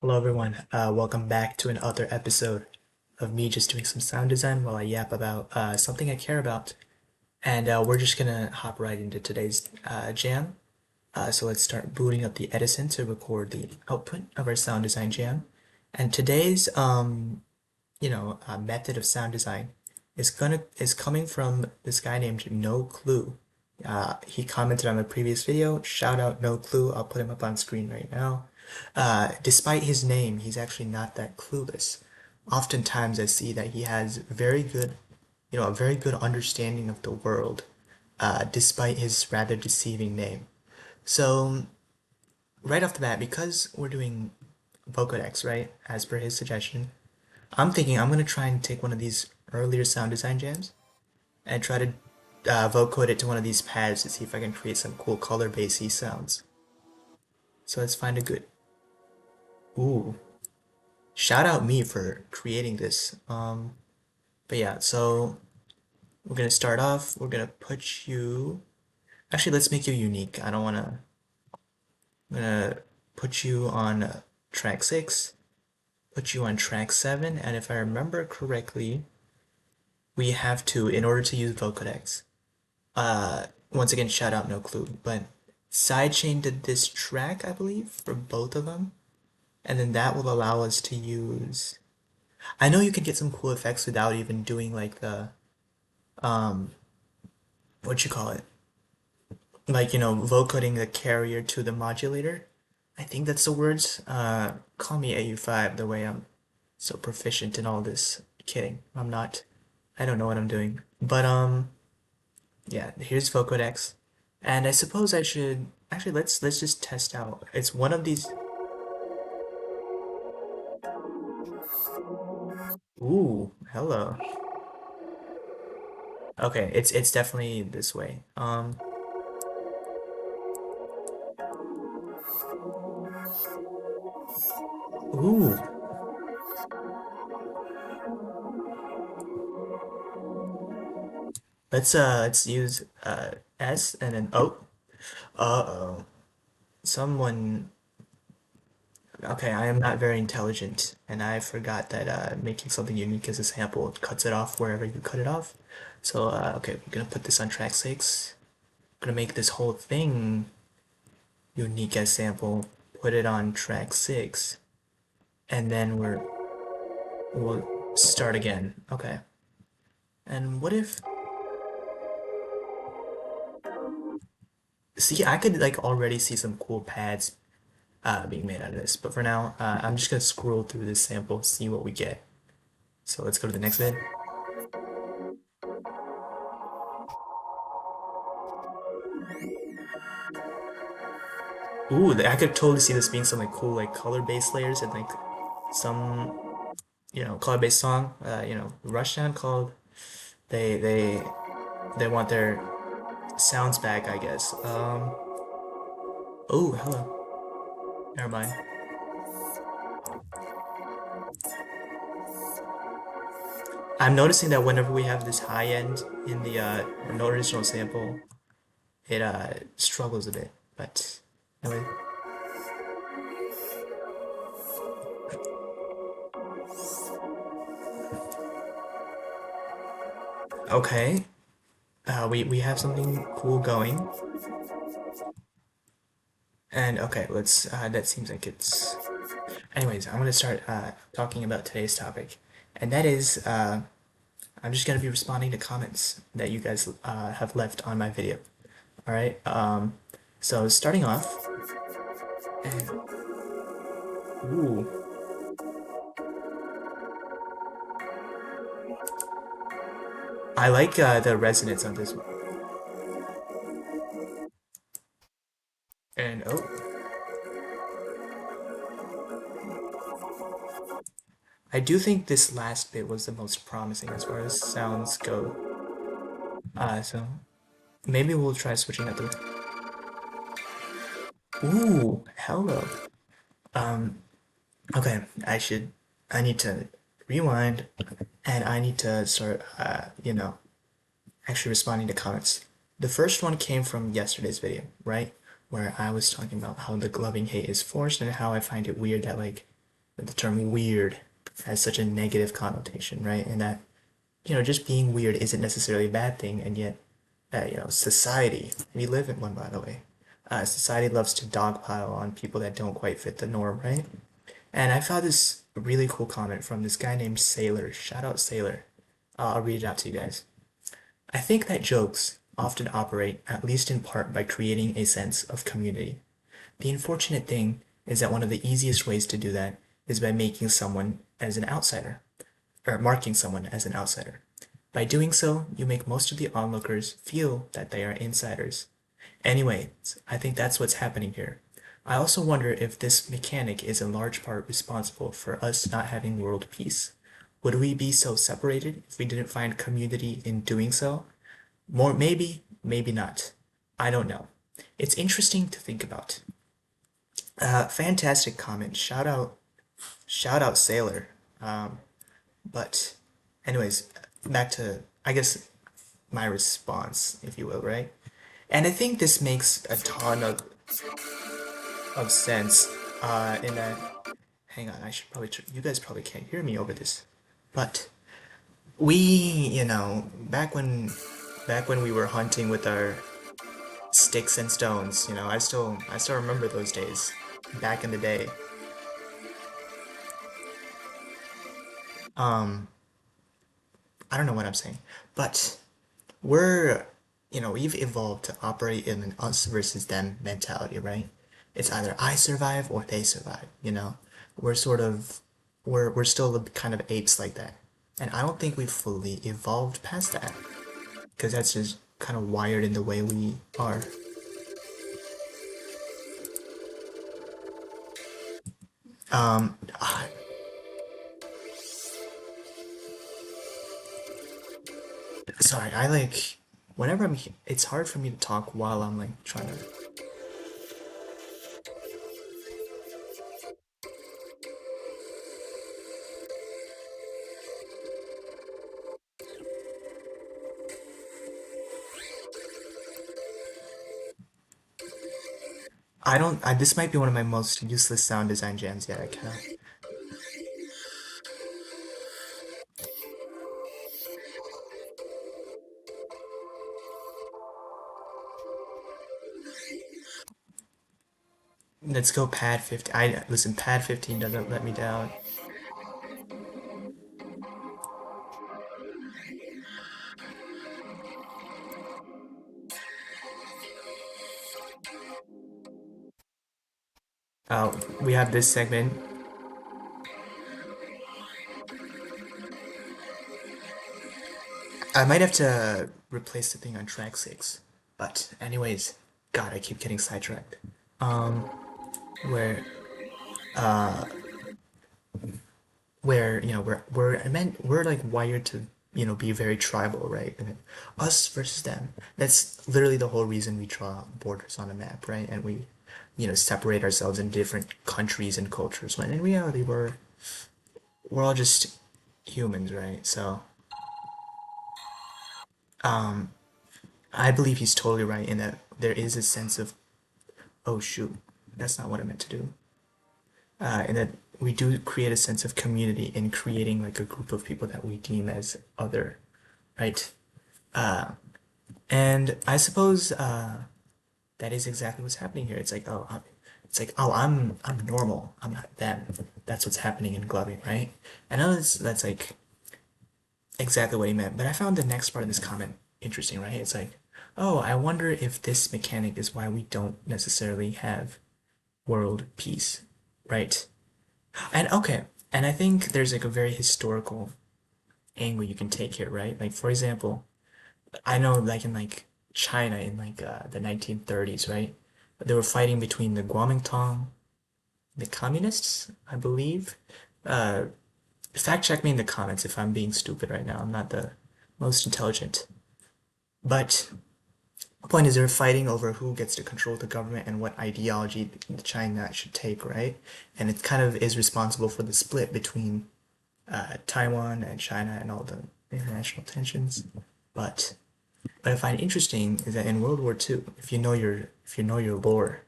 Hello everyone, welcome back to another episode of me just doing some sound design while I yap about something I care about. And we're just gonna hop right into today's jam. So let's start booting up the Edison to record the output of our sound design jam. And today's method of sound design is coming from this guy named No Clue. He commented on the previous video. Shout out No Clue. I'll put him up on screen right now. Despite his name, he's actually not that clueless. Oftentimes, I see that he has a very good understanding of the world, despite his rather deceiving name. So, right off the bat, because we're doing Vocodex, right, as per his suggestion, I'm thinking I'm gonna try and take one of these earlier sound design jams and try to vocode it to one of these pads to see if I can create some cool color bassy sounds. So let's find a good. Ooh, shout out me for creating this. But yeah, so we're gonna start off. We're gonna put you. Actually, let's make you unique. I don't wanna. I'm gonna put you on track 6, put you on track 7, and if I remember correctly, we have to, in order to use Vocodex, once again, shout out No Clue, but sidechain did this track, I believe, for both of them, and then that will allow us to use. I know you can get some cool effects without even doing like the what you call it, like vocoding the carrier to the modulator. I think that's the words. Call me AU5 the way I'm so proficient in all this. Kidding, I'm not. I don't know what I'm doing, but yeah. Here's Vocodex, and I suppose I should actually let's just test out. It's one of these. Ooh, hello. Okay, it's definitely this way. Ooh, let's use S and then oh, uh-oh. Someone. Okay, I am not very intelligent, and I forgot that making something unique as a sample cuts it off wherever you cut it off. So okay, we're gonna put this on track 6. Gonna make this whole thing unique as sample, put it on track 6, and then we'll start again. Okay. And what if, see, I could like already see some cool pads being made out of this, but for now, I'm just gonna scroll through this sample, see what we get. So let's go to the next bit. Ooh, I could totally see this being some like cool like color based layers and like some color based song. Rushdown called they they want their sounds back, I guess. Oh, hello. Never mind. I'm noticing that whenever we have this high end in the no original sample, it struggles a bit. But anyway, okay. We have something cool going. And okay, let's that seems like it's anyways, I'm gonna start talking about today's topic. And that is I'm just gonna be responding to comments that you guys have left on my video. All right. So starting off, and ooh, I like the resonance on this one. And oh, I do think this last bit was the most promising as far as sounds go. So maybe we'll try switching up the. Ooh, hello. Um, okay, I need to rewind, and I need to start, actually responding to comments. The first one came from yesterday's video, right? Where I was talking about how the loving hate is forced and how I find it weird that like the term weird has such a negative connotation, right? And that, just being weird isn't necessarily a bad thing, and yet, society, we live in one, by the way. Society loves to dogpile on people that don't quite fit the norm, right? And I found this really cool comment from this guy named Sailor. Shout out Sailor. I'll read it out to you guys. I think that jokes often operate, at least in part, by creating a sense of community. The unfortunate thing is that one of the easiest ways to do that is by making someone as an outsider, or marking someone as an outsider. By doing so, you make most of the onlookers feel that they are insiders. Anyways, I think that's what's happening here. I also wonder if this mechanic is in large part responsible for us not having world peace. Would we be so separated if we didn't find community in doing so? More maybe, maybe not. I don't know. It's interesting to think about. Fantastic comment. Shout out Sailor. But anyways, back to I guess my response, if you will, right? And I think this makes a ton of sense. In that, hang on, I should probably you guys probably can't hear me over this, but we, back when we were hunting with our sticks and stones, I still remember those days back in the day. Um, I don't know what I'm saying, but we're, we've evolved to operate in an us versus them mentality, right? It's either I survive or they survive, We're sort of, we're still kind of apes like that. And I don't think we've fully evolved past that, because that's just kind of wired in the way we are. Um, ah, Sorry, whenever it's hard for me to talk while I'm like trying to. I don't, this might be one of my most useless sound design jams yet. I can't. Let's go pad 15. Listen, pad 15 doesn't let me down. We have this segment. I might have to replace the thing on track 6. But anyways, God, I keep getting sidetracked. Um, where where we're like wired to be very tribal, right? And us versus them. That's literally the whole reason we draw borders on a map, right? And we separate ourselves in different countries and cultures. When in reality we're all just humans, right? So I believe he's totally right in that there is a sense of, oh shoot, that's not what I meant to do. And that we do create a sense of community in creating like a group of people that we deem as other, right? And I suppose that is exactly what's happening here. It's like, oh, I'm normal. I'm not them. That's what's happening in gloving, right? I know that's like exactly what he meant, but I found the next part of this comment interesting, right? It's like, oh, I wonder if this mechanic is why we don't necessarily have world peace, right? And okay, and I think there's like a very historical angle you can take here, right? Like for example, I know like in like China in like the 1930s, right? They were fighting between the Kuomintang, the communists, I believe. Uh, Fact check me in the comments if I'm being stupid right now. I'm not the most intelligent. But the point is they're fighting over who gets to control the government and what ideology China should take, right? And it kind of is responsible for the split between Taiwan and China and all the international tensions. But what I find interesting is that in World War II, if you know your lore,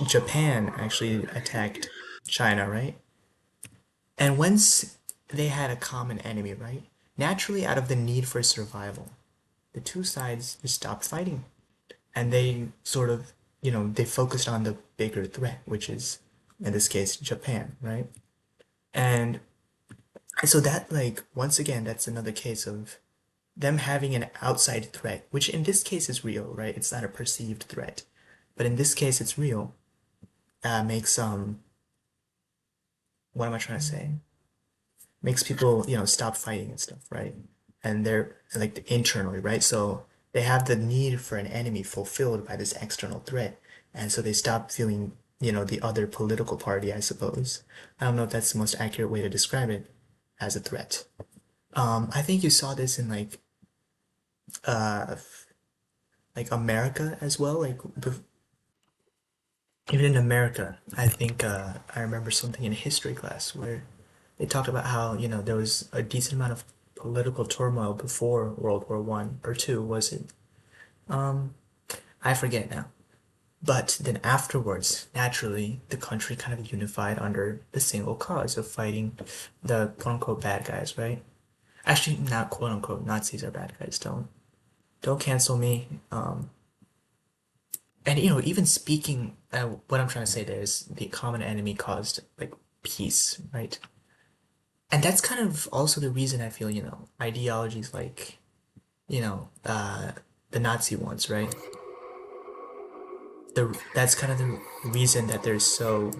Japan actually attacked. China, right? And once they had a common enemy, right? Naturally, out of the need for survival, the two sides just stopped fighting. And they sort of, they focused on the bigger threat, which is, in this case, Japan, right? And so that, like, once again, that's another case of them having an outside threat, which in this case is real, right? It's not a perceived threat. But in this case, it's real. Makes, what am I trying to say? Makes people, stop fighting and stuff, right? And they're like internally, right? So they have the need for an enemy fulfilled by this external threat. And so they stop feeling, the other political party, I suppose. I don't know if that's the most accurate way to describe it as a threat. I think you saw this in uh, like America as well. Even in America, I think I remember something in history class where they talked about how, there was a decent amount of political turmoil before World War One or two, was it? I forget now. But then afterwards, naturally, the country kind of unified under the single cause of fighting the quote unquote bad guys, right? Actually, not quote unquote Nazis are bad guys. Don't cancel me. And even speaking, what I'm trying to say there is the common enemy caused like peace, right? And that's kind of also the reason I feel, ideologies like, you know, uh, the Nazi ones, right? That's kind of the reason that they're so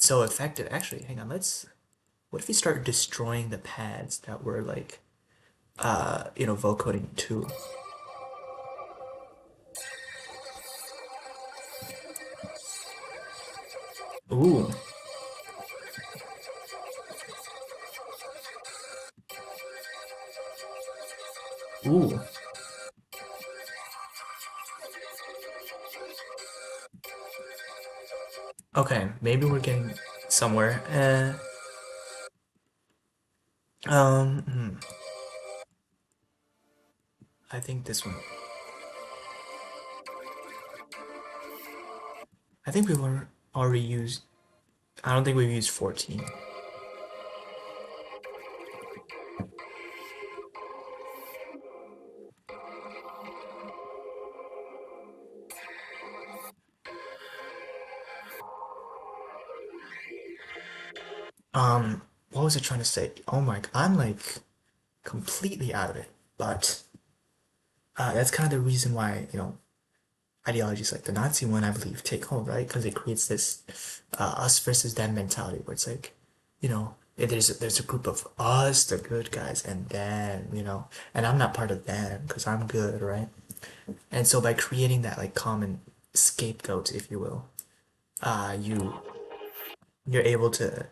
effective. Actually, hang on, what if we start destroying the pads that were like, vocoding too? Ooh, ooh. Okay, maybe we're getting somewhere. Hmm, I think this one. I think we've already used. I don't think we've used 14. What was I trying to say? Oh my, I'm like completely out of it. But that's kind of the reason why, ideologies like the Nazi one, I believe, take hold, right? Because it creates this us versus them mentality where it's like, there's a group of us, the good guys, and them, and I'm not part of them because I'm good, right? And so by creating that like common scapegoat, if you will, you're able to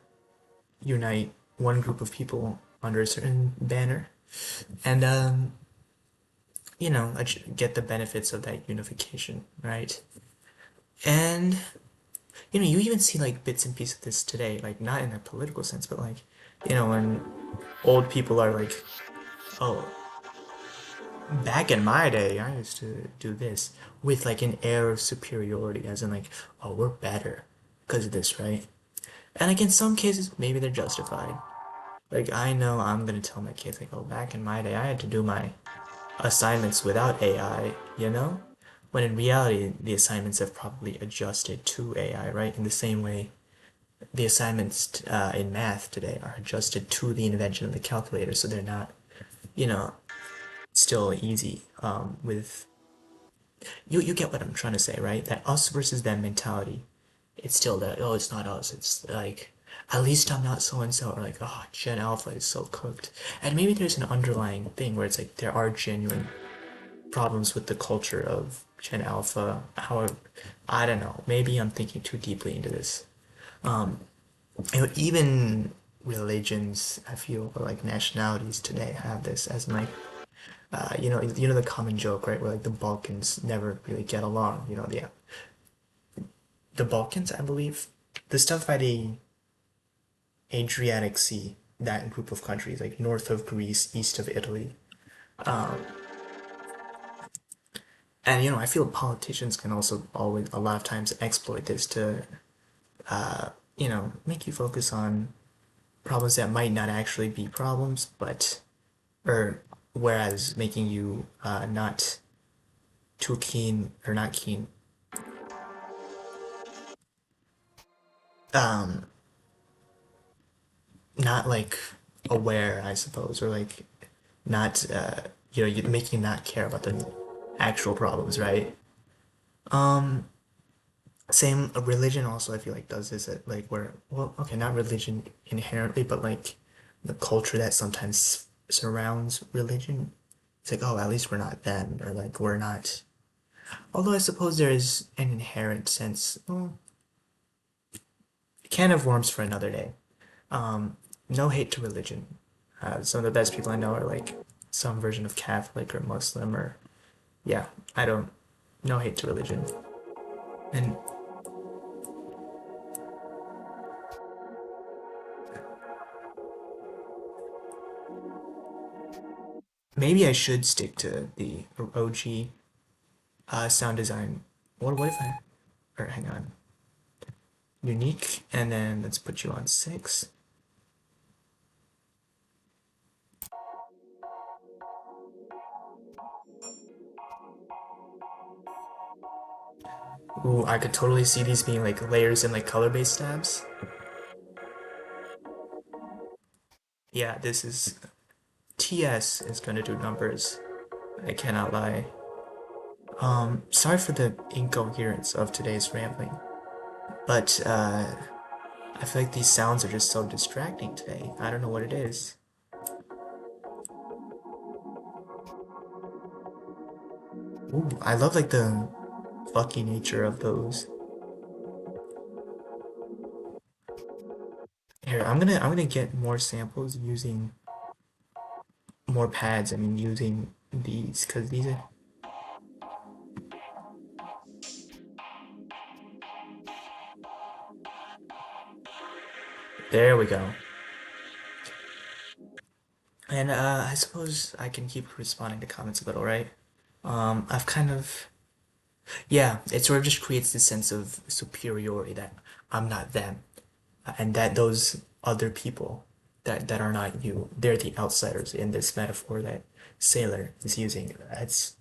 unite one group of people under a certain banner and get the benefits of that unification, right? And you even see like bits and pieces of this today, like not in a political sense, but like, when old people are like, "Oh, back in my day, I used to do this," with like an air of superiority, as in like, "Oh, we're better because of this," right? And like in some cases, maybe they're justified. Like I know I'm gonna tell my kids like, "Oh, back in my day, I had to do my assignments without AI," you know? When in reality, the assignments have probably adjusted to AI, right? In the same way, the assignments in math today are adjusted to the invention of the calculator, so they're not, you know, still easy. With you get what I'm trying to say, right? That us versus them mentality. It's still that, oh, it's not us. It's like, at least I'm not so and so, or like, oh, Gen Alpha is so cooked. And maybe there's an underlying thing where it's like there are genuine problems with the culture of Gen Alpha. However, I don't know. Maybe I'm thinking too deeply into this. Even religions, I feel, or like nationalities today have this as like, the common joke, right? Where like the Balkans never really get along. The Balkans, I believe, the stuff by the Adriatic Sea, that group of countries, like north of Greece, east of Italy. And I feel politicians can also always a lot of times exploit this to make you focus on problems that might not actually be problems, but or whereas making you not too keen or not keen, um, not like aware, I suppose, or like not you making not care about the actual problems, right? Um, Same religion also I feel like does this at like where well okay not religion inherently but like the culture that sometimes surrounds religion. It's like oh at least we're not them or like we're not. Although I suppose there is an inherent sense. Well, can of worms for another day. Um, no hate to religion. Some of the best people I know are like some version of Catholic or Muslim or yeah. I don't. No hate to religion. And maybe I should stick to the OG sound design. What if I, or hang on, unique, and then let's put you on 6. Ooh, I could totally see these being like layers and like color-based stabs. Yeah, this is, TS is gonna do numbers. I cannot lie. Sorry for the incoherence of today's rambling, but I feel like these sounds are just so distracting today. I don't know what it is. Ooh, I love like the fucky nature of those. Here, I'm gonna get more samples using more pads. I mean, using these because these are. There we go. And I suppose I can keep responding to comments a little, right? I've kind of yeah. It sort of just creates this sense of superiority that I'm not them, and that those other people that are not you, they're the outsiders in this metaphor that Sailor is using. It's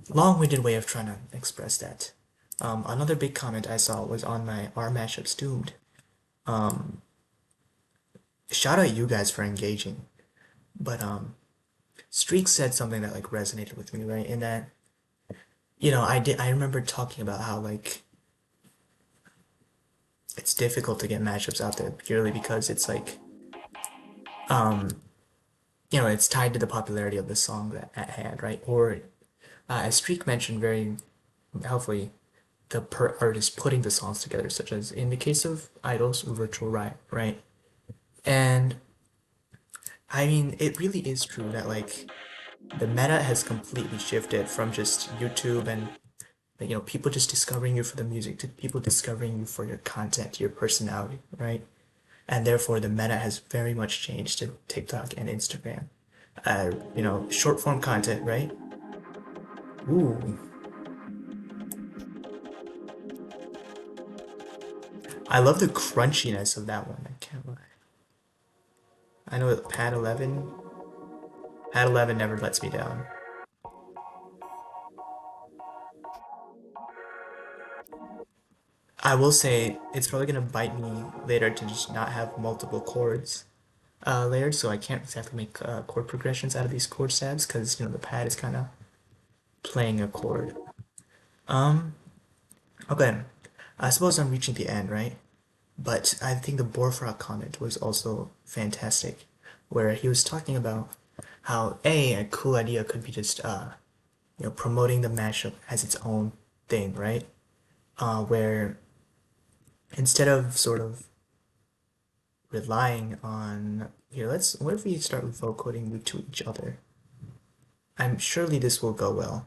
long-winded way of trying to express that. Another big comment I saw was on my R mashups doomed. Shout out you guys for engaging, but Streak said something that like resonated with me, right? In that, I remember talking about how like it's difficult to get mashups out there purely because it's like it's tied to the popularity of the song that at hand, right? Or as Streak mentioned very helpfully, the artist putting the songs together, such as in the case of Idol's Virtual Riot, right? And I mean, it really is true that like the meta has completely shifted from just YouTube and people just discovering you for the music to people discovering you for your content, your personality, right? And therefore the meta has very much changed to TikTok and Instagram. Short form content, right? Ooh, I love the crunchiness of that one. I can't lie. I know that Pad 11 never lets me down. I will say it's probably gonna bite me later to just not have multiple chords layered, so I can't exactly make chord progressions out of these chord stabs because the pad is kind of playing a chord. Um, okay, I suppose I'm reaching the end, right? But I think the Borfrog comment was also fantastic, where he was talking about how a cool idea could be just promoting the mashup as its own thing, right? Where instead of sort of relying on here, what if we start with vocoding to each other? I'm surely this will go well.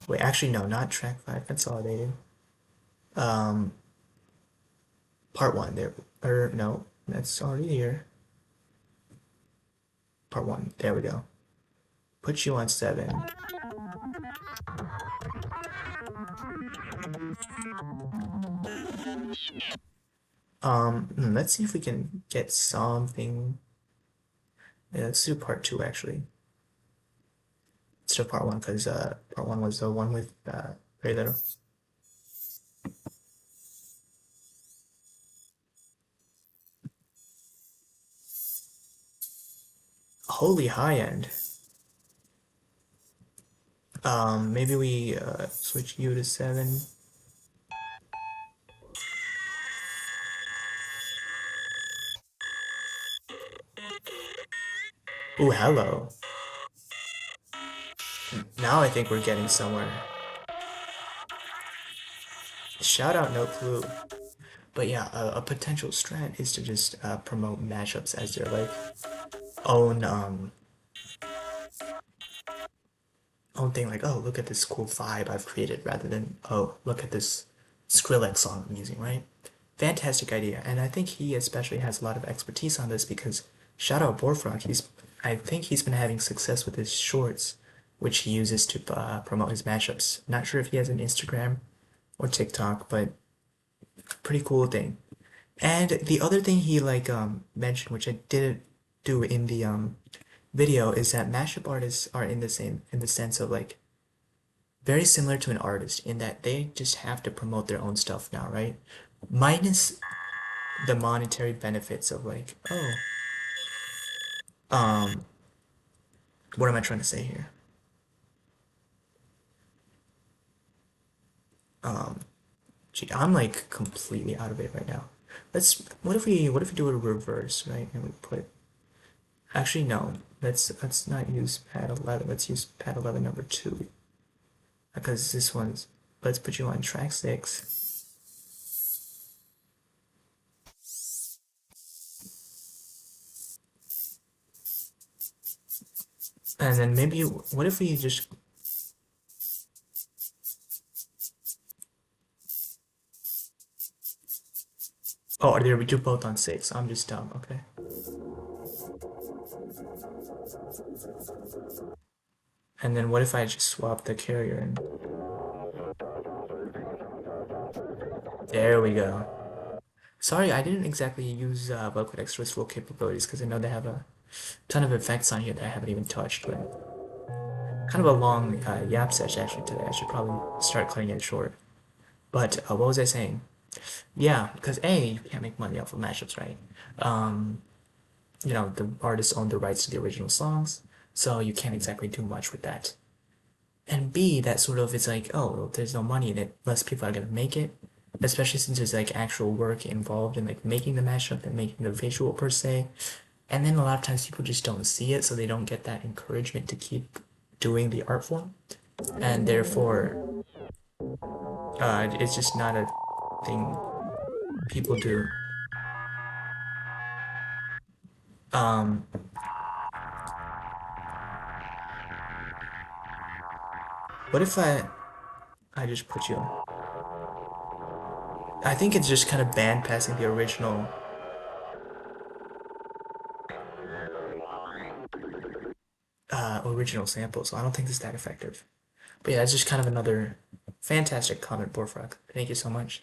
Wait, actually no, not track 5 consolidated. Um, part 1 there, or no, that's already here. Part 1, there we go. put you on 7. Let's see if we can get something. Yeah, let's do part 2 actually. Let's do part 1 because part 1 was the one with very little. Holy high end. Maybe we switch you to 7. Ooh, hello. Now I think we're getting somewhere. Shout out, no clue. But yeah, a potential strat is to just promote mashups as their like own own thing. Like, oh, look at this cool vibe I've created, rather than oh, look at this Skrillex song I'm using, right? Fantastic idea, and I think he especially has a lot of expertise on this because shout out Borfrog. I think he's been having success with his shorts, which he uses to promote his mashups. Not sure if he has an Instagram or TikTok, but pretty cool thing. And the other thing he like mentioned, which I didn't do in the video, is that mashup artists are in the sense of like very similar to an artist in that they just have to promote their own stuff now, right? Minus the monetary benefits of like, oh, um, what am I trying to say here? Gee, I'm like completely out of it right now. What if we do a reverse, right? And we put actually no, let's not use pad 11. Let's use pad 11 number 2 because this one's let's put you on track 6. And then maybe what if we just oh, there we do both on 6. I'm just dumb. Okay. And then what if I just swap the carrier and there we go. Sorry, I didn't exactly use Vocodex to its full capabilities because I know they have a ton of effects on here that I haven't even touched, but kind of a long yap session actually today. I should probably start cutting it short. But what was I saying? Yeah, because A, you can't make money off of mashups, right? Um, the artists own the rights to the original songs, so you can't exactly do much with that. And B, that sort of is like, oh, well, there's no money in it, less people are gonna make it, especially since there's like actual work involved in like making the mashup and making the visual per se. And then a lot of times people just don't see it, so they don't get that encouragement to keep doing the art form, and therefore, it's just not a thing people do. Um, what if I just put you? I think it's just kind of band passing the original sample, so I don't think it's that effective. But yeah, it's just kind of another fantastic comment, Borfrog. Thank you so much.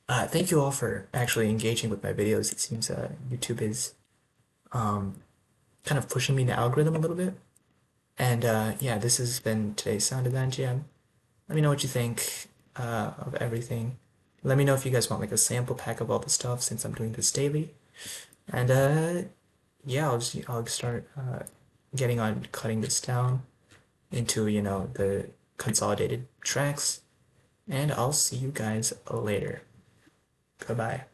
Thank you all for actually engaging with my videos. It seems YouTube is kind of pushing me in the algorithm a little bit. And yeah, this has been today's Sound Design Jam. Let me know what you think of everything. Let me know if you guys want like a sample pack of all the stuff since I'm doing this daily. And yeah, I'll start getting on cutting this down into, the consolidated tracks. And I'll see you guys later. Goodbye.